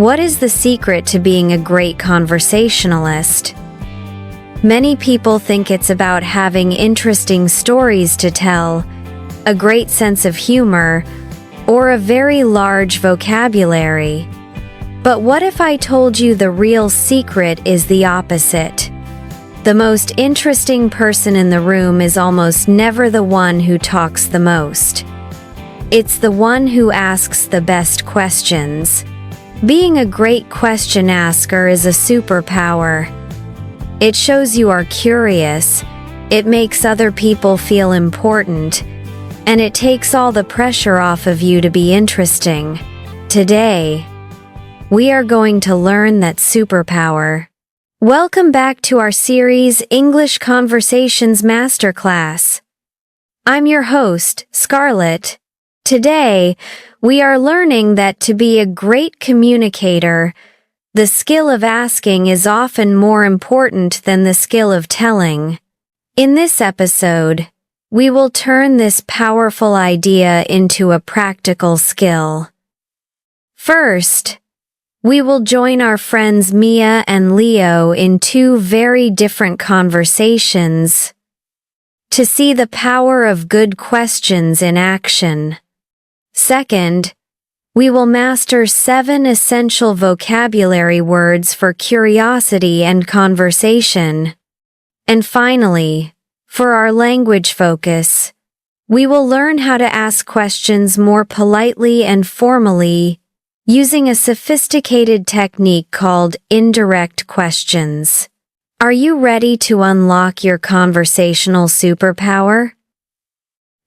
What is the secret to being a great conversationalist? Many people think it's about having interesting stories to tell, a great sense of humor, or a very large vocabulary. But what if I told you the real secret is the opposite? The most interesting person in the room is almost never the one who talks the most. It's the one who asks the best questions. Being a great question asker is a superpower. It shows you are curious, it makes other people feel important, and it takes all the pressure off of you to be interesting. Today, we are going to learn that superpower. Welcome back to our series English Conversations Masterclass. I'm your host, Scarlett. Today, we are learning that to be a great communicator, the skill of asking is often more important than the skill of telling. In this episode, we will turn this powerful idea into a practical skill. First, we will join our friends Mia and Leo in two very different conversations to see the power of good questions in action. Second, we will master 7 essential vocabulary words for curiosity and conversation. And finally, for our language focus, we will learn how to ask questions more politely and formally using a sophisticated technique called indirect questions. Are you ready to unlock your conversational superpower?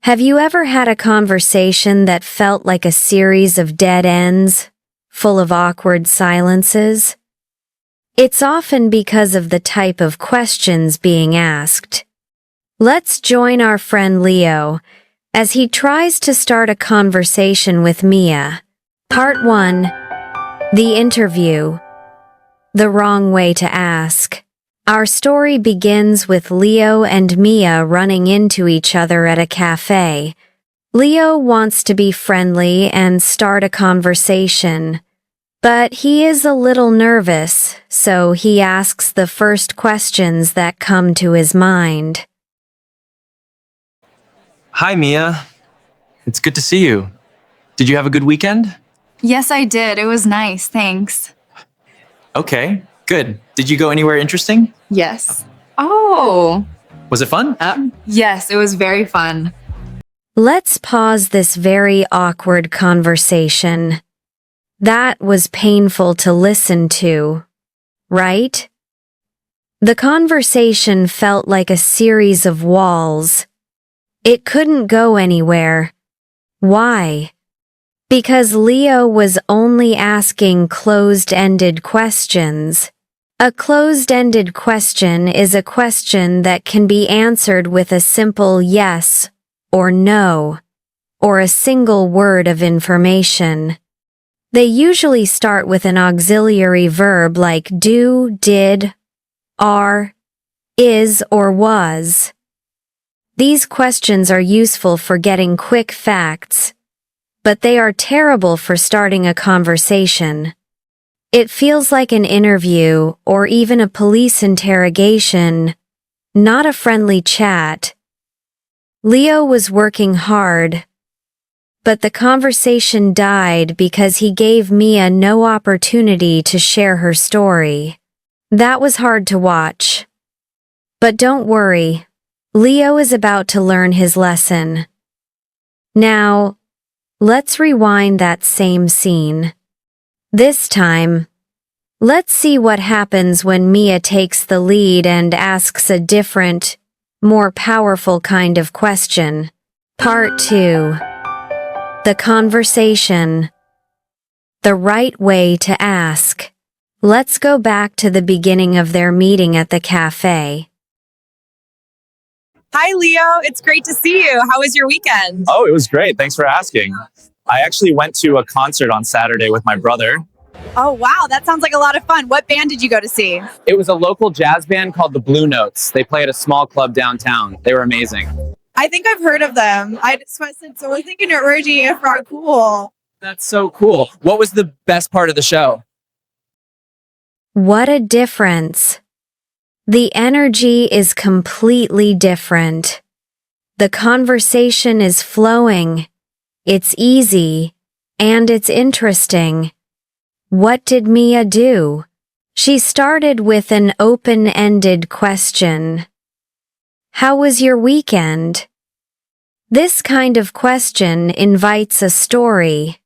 Have you ever had a conversation that felt like a series of dead ends, full of awkward silences? It's often because of the type of questions being asked. Let's join our friend Leo as he tries to start a conversation with Mia. Part 1. The interview. The wrong way to ask. Our story begins with Leo and Mia running into each other at a cafe. Leo wants to be friendly and start a conversation, but he is a little nervous, so he asks the first questions that come to his mind. Hi, Mia. It's good to see you. Did you have a good weekend? Yes, I did. It was nice, thanks. Okay, good. Did you go anywhere interesting? Yes. Oh. Was it fun? Yes, it was very fun. Let's pause this very awkward conversation. That was painful to listen to, right? The conversation felt like a series of walls. It couldn't go anywhere. Why? Because Leo was only asking closed-ended questions. A closed-ended question is a question that can be answered with a simple yes or no, or a single word of information. They usually start with an auxiliary verb like do, did, are, is, or was. These questions are useful for getting quick facts, but they are terrible for starting a conversation. It feels like an interview or even a police interrogation, not a friendly chat. Leo was working hard, but the conversation died because he gave Mia no opportunity to share her story. That was hard to watch. But don't worry, Leo is about to learn his lesson. Now, let's rewind that same scene. This time, let's see what happens when Mia takes the lead and asks a different, more powerful kind of question. Part 2. The conversation. The right way to ask. Let's go back to the beginning of their meeting at the cafe. Hi, Leo. It's great to see you. How was your weekend? Oh, it was great. Thanks for asking. I actually went to a concert on Saturday with my brother. Oh, wow. That sounds like a lot of fun. What band did you go to see? It was a local jazz band called the Blue Notes. They play at a small club downtown. They were amazing. I think I've heard of them. I just said, so I think you're urging it for cool. That's so cool. What was the best part of the show? What a difference! The energy is completely different. The conversation is flowing, it's easy, and it's interesting. What did Mia do? She started with an open-ended question. How was your weekend? This kind of question invites a story,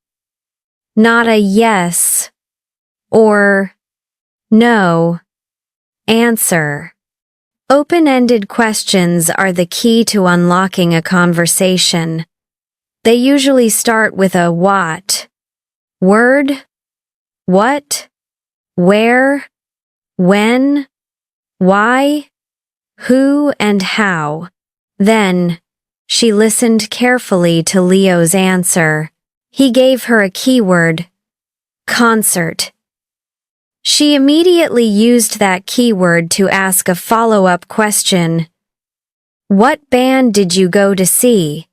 not a yes or no answer. Open-ended questions are the key to unlocking a conversation. They usually start with a what, word, what, where, when, why, who, and how. Then, she listened carefully to Leo's answer. He gave her a keyword, concert. She immediately used that keyword to ask a follow-up question. What band did you go to see?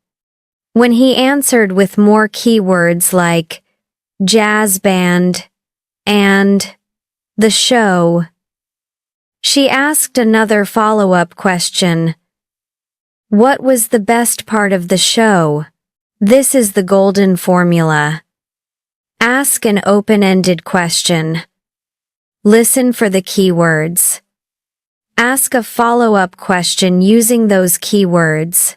When he answered with more keywords like jazz band and the show, she asked another follow-up question. What was the best part of the show? This is the golden formula. Ask an open-ended question. Listen for the keywords. Ask a follow-up question using those keywords.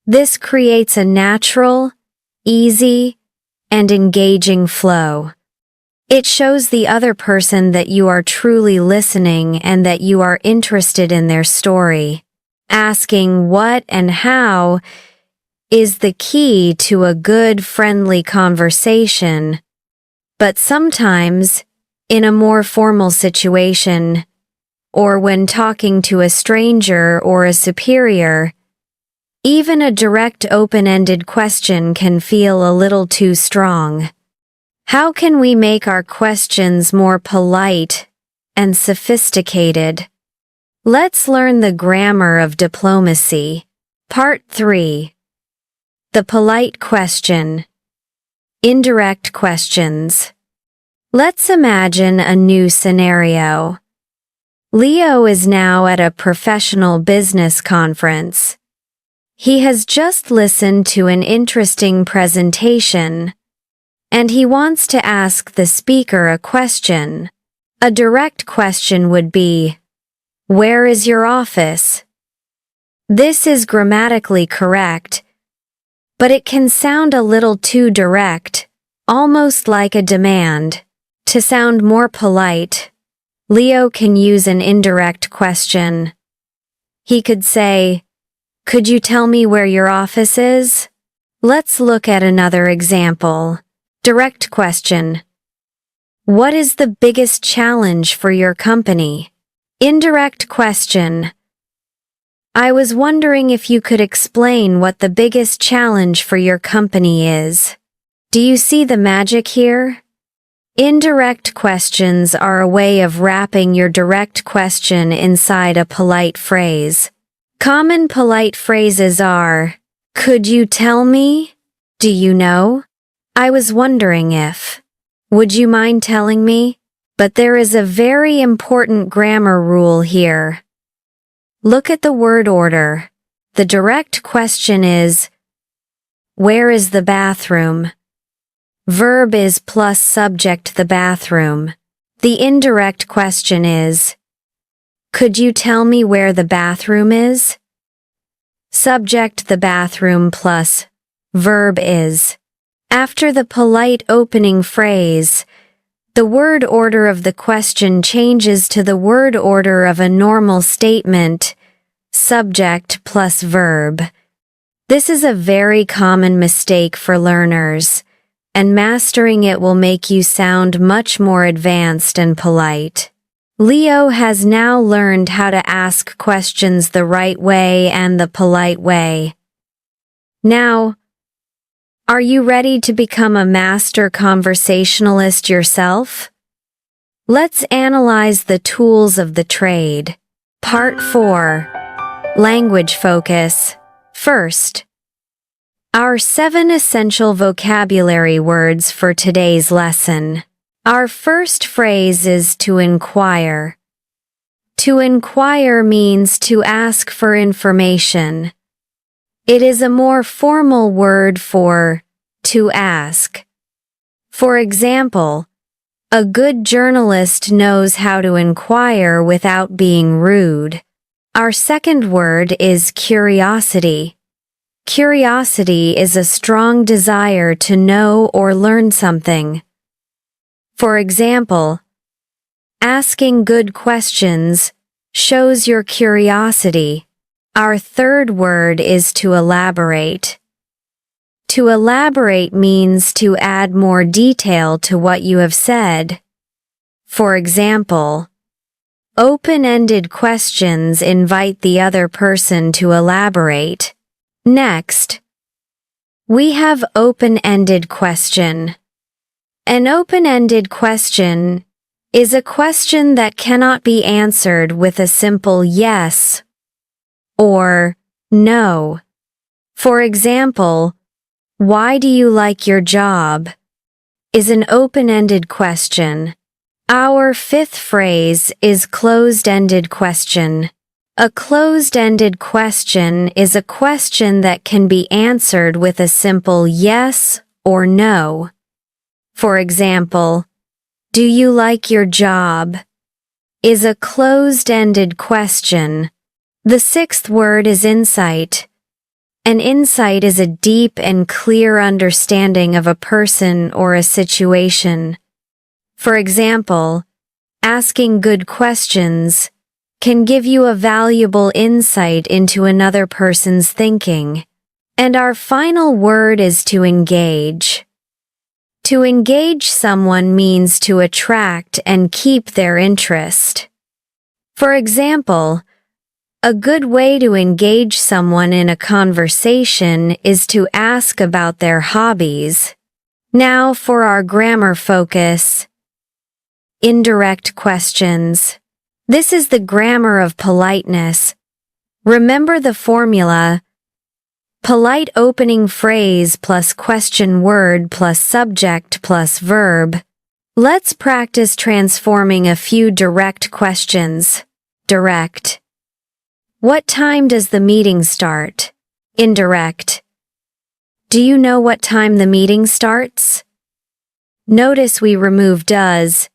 This creates a natural, easy, and engaging flow. It shows the other person that you are truly listening and that you are interested in their story. Asking what and how is the key to a good, friendly conversation, but sometimes, in a more formal situation, or when talking to a stranger or a superior, even a direct open-ended question can feel a little too strong. How can we make our questions more polite and sophisticated? Let's learn the grammar of diplomacy. Part 3. The polite question. Indirect questions. Let's imagine a new scenario. Leo is now at a professional business conference. He has just listened to an interesting presentation, and he wants to ask the speaker a question. A direct question would be, "Where is your office?" This is grammatically correct, but it can sound a little too direct, almost like a demand. To sound more polite, Leo can use an indirect question. He could say, "Could you tell me where your office is?" Let's look at another example. Direct question. What is the biggest challenge for your company? Indirect question. I was wondering if you could explain what the biggest challenge for your company is. Do you see the magic here? Indirect questions are a way of wrapping your direct question inside a polite phrase. Common polite phrases are, "Could you tell me?" "Do you know?" "I was wondering if." "Would you mind telling me?" But there is a very important grammar rule here. Look at the word order. The direct question is, "Where is the bathroom?" Verb is plus subject the bathroom. The indirect question is, "Could you tell me where the bathroom is?" Subject the bathroom plus verb is. After the polite opening phrase, the word order of the question changes to the word order of a normal statement, subject plus verb. This is a very common mistake for learners, and mastering it will make you sound much more advanced and polite. Leo has now learned how to ask questions the right way and the polite way. Now, are you ready to become a master conversationalist yourself? Let's analyze the tools of the trade. Part 4. Language focus. First, our 7 essential vocabulary words for today's lesson. Our first phrase is to inquire. To inquire means to ask for information. It is a more formal word for to ask. For example, a good journalist knows how to inquire without being rude. Our second word is curiosity. Curiosity is a strong desire to know or learn something. For example, asking good questions shows your curiosity. Our third word is to elaborate. To elaborate means to add more detail to what you have said. For example, open-ended questions invite the other person to elaborate. Next, we have open-ended question. An open-ended question is a question that cannot be answered with a simple yes or no. For example, why do you like your job? Is an open-ended question. Our fifth phrase is closed-ended question. A closed-ended question is a question that can be answered with a simple yes or no. For example, do you like your job? Is a closed-ended question. The sixth word is insight. An insight is a deep and clear understanding of a person or a situation. For example, asking good questions can give you a valuable insight into another person's thinking. And our final word is to engage. To engage someone means to attract and keep their interest. For example, a good way to engage someone in a conversation is to ask about their hobbies. Now for our grammar focus. Indirect questions. This is the grammar of politeness. Remember the formula: polite opening phrase plus question word plus subject plus verb. Let's practice transforming a few direct questions. Direct. What time does the meeting start? Indirect. Do you know what time the meeting starts? Notice we remove does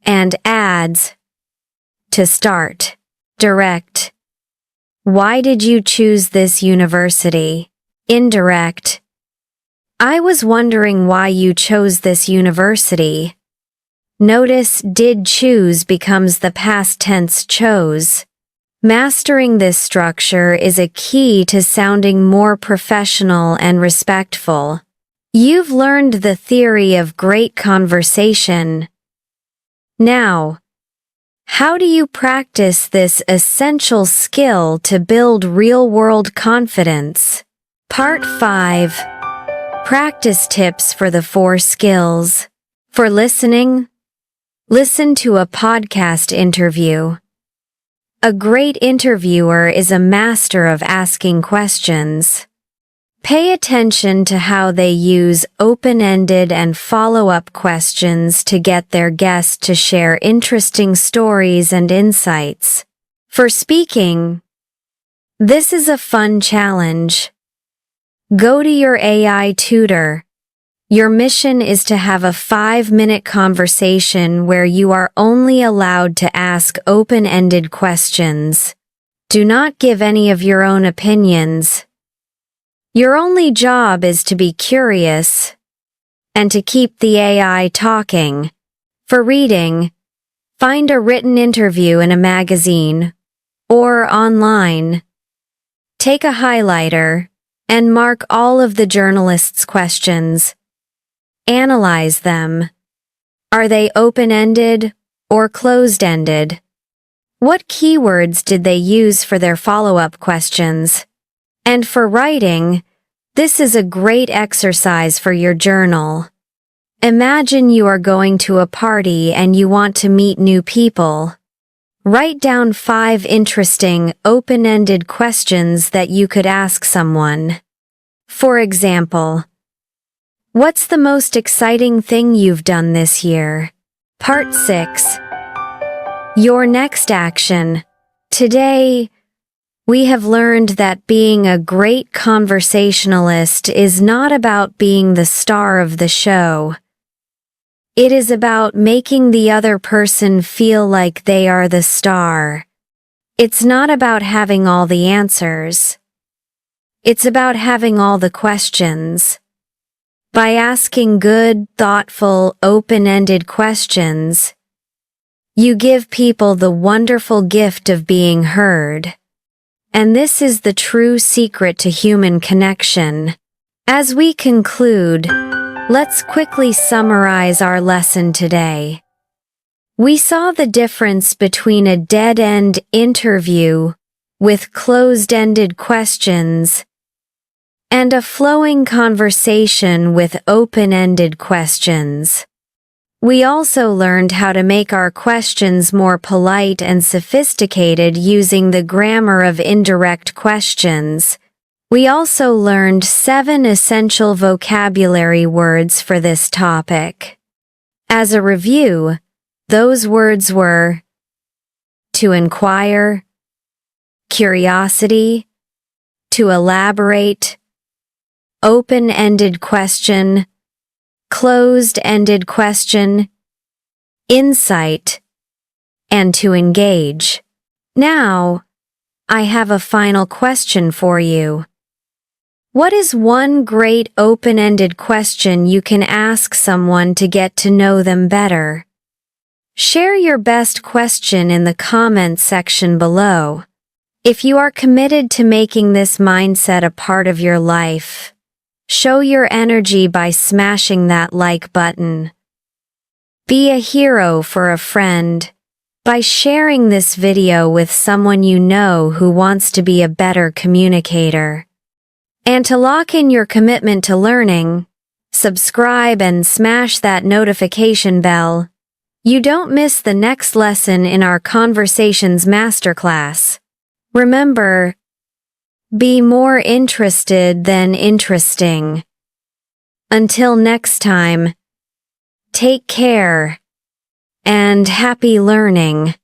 and adds to start. Direct. Why did you choose this university? Indirect. I was wondering why you chose this university. Notice did choose becomes the past tense chose. Mastering this structure is a key to sounding more professional and respectful. You've learned the theory of great conversation. Now, how do you practice this essential skill to build real-world confidence? Part 5. Practice tips for the 4 skills. For listening, listen to a podcast interview. A great interviewer is a master of asking questions. Pay attention to how they use open-ended and follow-up questions to get their guest to share interesting stories and insights. For speaking, this is a fun challenge. Go to your AI tutor. Your mission is to have a 5-minute conversation where you are only allowed to ask open-ended questions. Do not give any of your own opinions. Your only job is to be curious and to keep the AI talking. For reading, find a written interview in a magazine or online. Take a highlighter and mark all of the journalist's questions. Analyze them. Are they open-ended or closed-ended? What keywords did they use for their follow-up questions? And for writing, this is a great exercise for your journal. Imagine you are going to a party and you want to meet new people. Write down 5 interesting, open-ended questions that you could ask someone. For example, What's the most exciting thing you've done this year? Part 6. Your next action. Today, we have learned that being a great conversationalist is not about being the star of the show. It is about making the other person feel like they are the star. It's not about having all the answers. It's about having all the questions. By asking good, thoughtful, open-ended questions, you give people the wonderful gift of being heard. And this is the true secret to human connection. As we conclude, let's quickly summarize our lesson today. We saw the difference between a dead-end interview with closed-ended questions and a flowing conversation with open-ended questions. We also learned how to make our questions more polite and sophisticated using the grammar of indirect questions. We also learned 7 essential vocabulary words for this topic. As a review, those words were to inquire, curiosity, to elaborate, open-ended question, closed-ended question, insight, and to engage. Now, I have a final question for you. What is one great open-ended question you can ask someone to get to know them better? Share your best question in the comments section below. If you are committed to making this mindset a part of your life, show your energy by smashing that like button. Be a hero for a friend by sharing this video with someone you know who wants to be a better communicator. And to lock in your commitment to learning, subscribe and smash that notification bell. You don't miss the next lesson in our Conversations Masterclass. Remember, be more interested than interesting. Until next time, take care and happy learning.